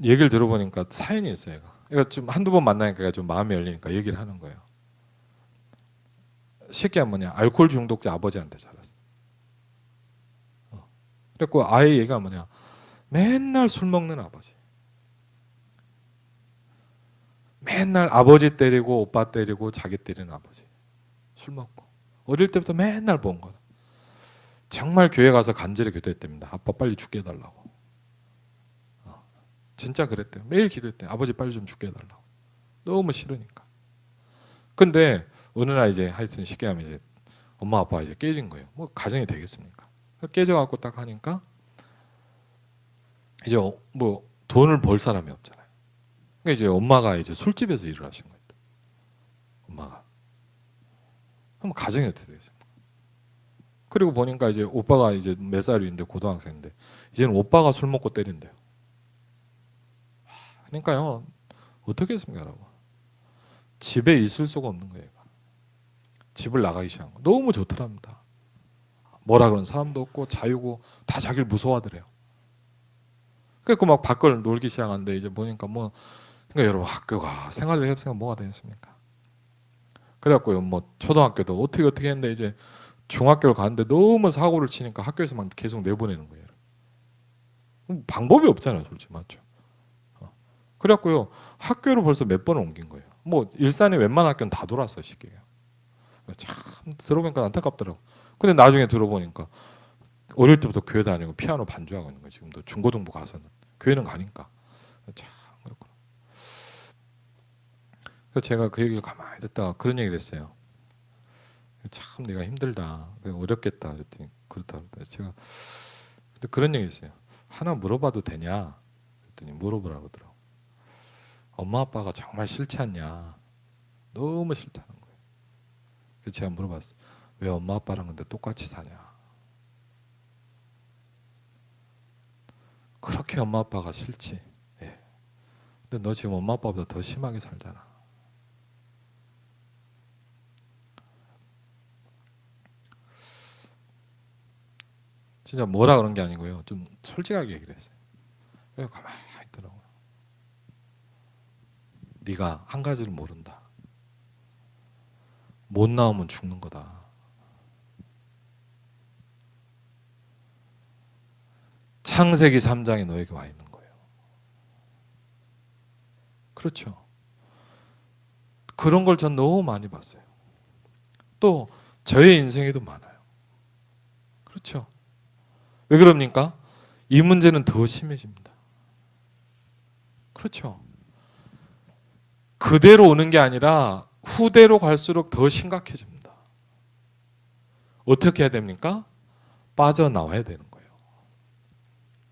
얘기를 들어보니까 사연이 있어요. 그러니까 좀 한두 번 만나니까 좀 마음이 열리니까 얘기를 하는 거예요. 쉽게 하면 뭐냐? 알코올 중독자 아버지한테 자랐어. 그래갖고 아이 얘기가 뭐냐? 맨날 술 먹는 아버지. 맨날 아버지 때리고 오빠 때리고 자기 때리는 아버지. 술 먹고. 어릴 때부터 맨날 본 거야. 정말 교회 가서 간절히 기도했답니다. 아빠 빨리 죽게 해달라고. 진짜 그랬대요. 매일 기도했대요. 아버지 빨리 좀 죽게 해달라고. 너무 싫으니까. 근데 어느 날 이제 하여튼 쉽게 하면 이제 엄마 아빠가 이제 깨진 거예요. 뭐 가정이 되겠습니까? 깨져갖고 딱 하니까 이제 뭐 돈을 벌 사람이 없잖아요. 그러니까 이제 엄마가 이제 술집에서 일을 하신 거예요. 엄마가. 그럼 가정이 어떻게 되겠습니까? 그리고 보니까 이제 오빠가 이제 몇 살인데 고등학생인데 이제는 오빠가 술 먹고 때린대요. 그러니까요 어떻게 했습니까 여러분? 집에 있을 수가 없는 거예요. 집을 나가기 시작한 거. 너무 좋더랍니다. 뭐라 그런 사람도 없고 자유고 다 자기를 무서워하더래요. 그래서 막 밖을 놀기 시작하는데 이제 보니까 뭐 그러니까 여러분 학교가 생활의 협세가 뭐가 되겠습니까? 그래갖고요 뭐 초등학교도 어떻게 했는데 이제 중학교를 가는데 너무 사고를 치니까 학교에서만 계속 내보내는 거예요. 방법이 없잖아요, 솔직히 맞죠? 그래갖고요 학교를 벌써 몇 번을 옮긴 거예요. 뭐 일산에 웬만한 학교는 다 돌았어 쉽게. 참 들어보니까 안타깝더라고. 근데 나중에 들어보니까 어릴 때부터 교회 다니고 피아노 반주하고 있는 거예요. 지금도 중고등부 가서는 교회는 가니까 참 그렇구나. 그래서 제가 그 얘기를 가만히 듣다가 그런 얘기를 했어요. 참 내가 힘들다, 어렵겠다 그랬더니 그렇다 그랬더니 제가 근데 그런 얘기 했어요. 하나 물어봐도 되냐? 그랬더니 물어보라고 그러더라고. 엄마 아빠가 정말 싫지 않냐? 너무 싫다는 거예요. 그래서 제가 물어봤어요. 왜 엄마 아빠랑 근데 똑같이 사냐? 그렇게 엄마 아빠가 싫지. 예. 근데 너 지금 엄마 아빠보다 더 심하게 살잖아. 진짜 뭐라 그런 게 아니고요. 좀 솔직하게 얘기를 했어요. 그래서 가만히 있더라고요. 네가 한 가지를 모른다. 못 나오면 죽는 거다. 창세기 3장에 너에게 와 있는 거예요. 그렇죠. 그런 걸 전 너무 많이 봤어요. 또 저의 인생에도 많아요. 그렇죠. 왜 그럽니까? 이 문제는 더 심해집니다. 그렇죠. 그대로 오는 게 아니라 후대로 갈수록 더 심각해집니다. 어떻게 해야 됩니까? 빠져나와야 되는 거예요.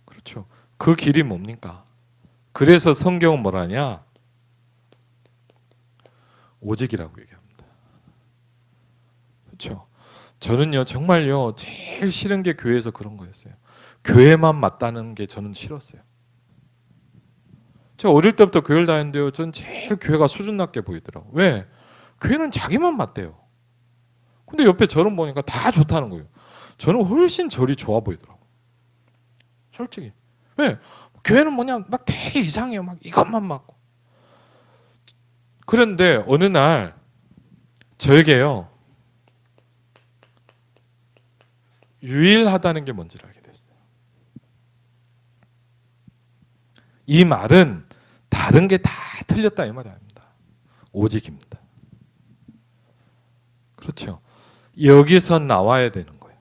그렇죠. 그 길이 뭡니까? 그래서 성경은 뭐라냐? 오직이라고 얘기합니다. 그렇죠. 저는요 정말요 제일 싫은 게 교회에서 그런 거였어요. 교회만 맞다는 게 저는 싫었어요. 제가 어릴 때부터 교회를 다녔는데요. 전 제일 교회가 수준 낮게 보이더라고요. 왜? 교회는 자기만 맞대요. 근데 옆에 절은 보니까 다 좋다는 거예요. 저는 훨씬 절이 좋아 보이더라고요. 솔직히. 왜? 교회는 뭐냐 막 되게 이상해요. 막 이것만 맞고. 그런데 어느 날 저에게요 유일하다는 게 뭔지를 알게 됐어요. 이 말은 다른 게 다 틀렸다 이 말이 아닙니다. 오직입니다. 그렇죠. 여기서 나와야 되는 거예요.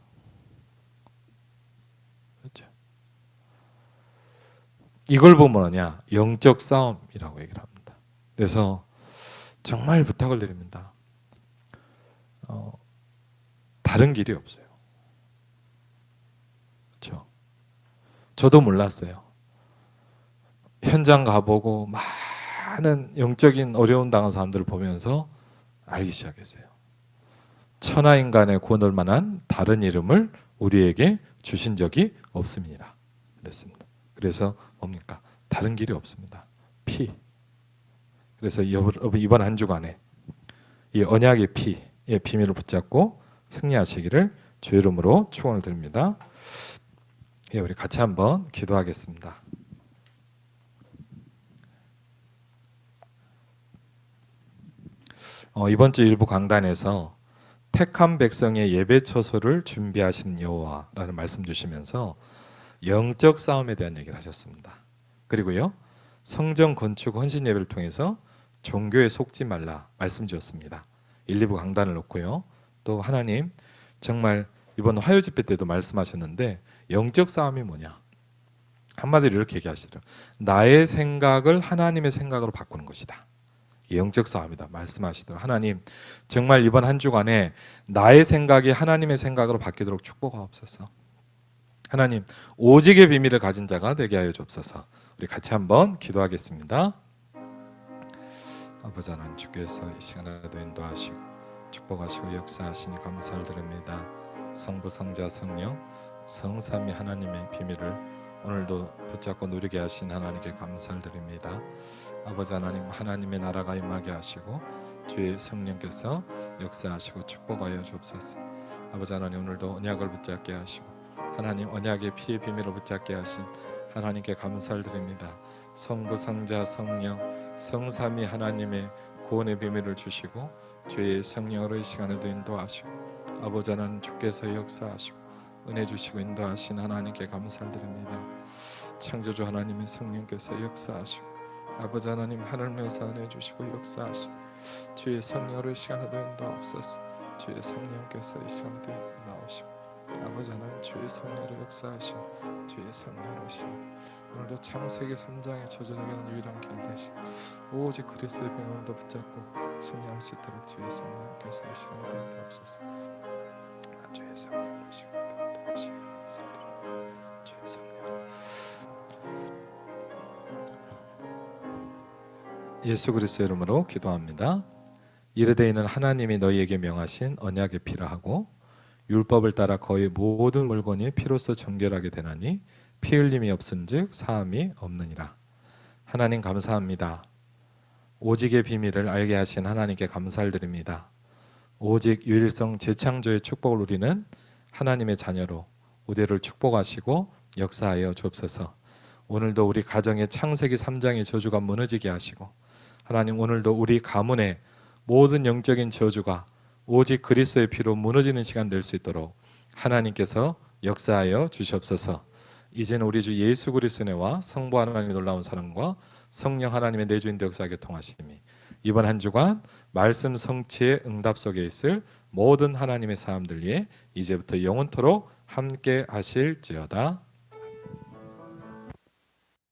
그렇죠. 이걸 보면 뭐냐? 영적 싸움이라고 얘기를 합니다. 그래서 정말 부탁을 드립니다. 다른 길이 없어요. 그렇죠. 저도 몰랐어요. 현장 가보고 많은 영적인 어려움 당한 사람들을 보면서 알기 시작했어요. 천하인간의 구원할 만한 다른 이름을 우리에게 주신 적이 없음이니라 그랬습니다. 그래서 뭡니까? 다른 길이 없습니다. 피. 그래서 이번 한 주간에 이 언약의 피의 비밀을 붙잡고 승리하시기를 주의 이름으로 축원을 드립니다. 예, 우리 같이 한번 기도하겠습니다. 이번 주 일부 강단에서 택한 백성의 예배 처소를 준비하시는 여호와라는 말씀 주시면서 영적 싸움에 대한 얘기를 하셨습니다. 그리고요 성전 건축 헌신 예배를 통해서 종교에 속지 말라 말씀 주셨습니다. 1, 2부 강단을 놓고요 또 하나님 정말 이번 화요 집회 때도 말씀하셨는데 영적 싸움이 뭐냐? 한마디로 이렇게 얘기하시더라고요. 나의 생각을 하나님의 생각으로 바꾸는 것이다. 영적 싸움이다 말씀하시더라고요. 하나님 정말 이번 한 주간에 나의 생각이 하나님의 생각으로 바뀌도록 축복하옵소서. 하나님 오직의 비밀을 가진 자가 되게 하여 주옵소서. 우리 같이 한번 기도하겠습니다. 아버지 하나님 주께서 이 시간에도 인도하시고 축복하시고 역사하시니 감사를 드립니다. 성부 성자 성령 성삼위 하나님의 비밀을 오늘도 붙잡고 누리게 하신 하나님께 감사를 드립니다. 아버지 하나님 하나님의 나라가 임하게 하시고 주의 성령께서 역사하시고 축복하여 주옵소서. 아버지 하나님 오늘도 언약을 붙잡게 하시고 하나님 언약의 피의 비밀을 붙잡게 하신 하나님께 감사를 드립니다. 성부 성자 성령 성삼위 하나님의 구원의 비밀을 주시고 주의 성령으로 이 시간에도 인도하시고 아버지 하나님 주께서 역사하시고 은혜 주시고 인도하신 하나님께 감사를 드립니다. 창조주 하나님의 성령께서 역사하시고 아버지 하나님 하늘면서 은혜 주시고 역사하시고 주의 성령으로 이 시간에도 인도하옵소서. 주의 성령께서 이 시간에도 나오시고 아버지 하나님 주의 성령으로 역사하시고 주의 성령으로 이 시간 오늘도 창세기 3장의 저주에게는 유일한 길 대신 오직 그리스도의 병을도 붙잡고 승리할 수 있도록 주의 성령께서 이 시간에도 인도하옵소서. 주의 성령으로 이 시간에도 인도하시고 감사드립니다. 주의 성령 예수 그리스도의 이름으로 기도합니다. 이르되 이는 하나님이 너희에게 명하신 언약의 피라 하고 율법을 따라 거의 모든 물건이 피로써 정결하게 되나니 피 흘림이 없은즉 사함이 없느니라. 하나님 감사합니다. 오직의 비밀을 알게 하신 하나님께 감사를 드립니다. 오직 유일성 재창조의 축복을 누리는 하나님의 자녀로 우리를 축복하시고 역사하여 주옵소서. 오늘도 우리 가정의 창세기 3장의 저주가 무너지게 하시고 하나님 오늘도 우리 가문의 모든 영적인 저주가 오직 그리스도의 피로 무너지는 시간 될 수 있도록 하나님께서 역사하여 주시옵소서. 이제는 우리 주 예수 그리스도와 성부 하나님의 놀라운 사랑과 성령 하나님의 내주인 역사하게 통하심이 이번 한 주간 말씀 성취의 응답 속에 있을 모든 하나님의 사람들 위해 이제부터 영원토록 함께 하실지어다.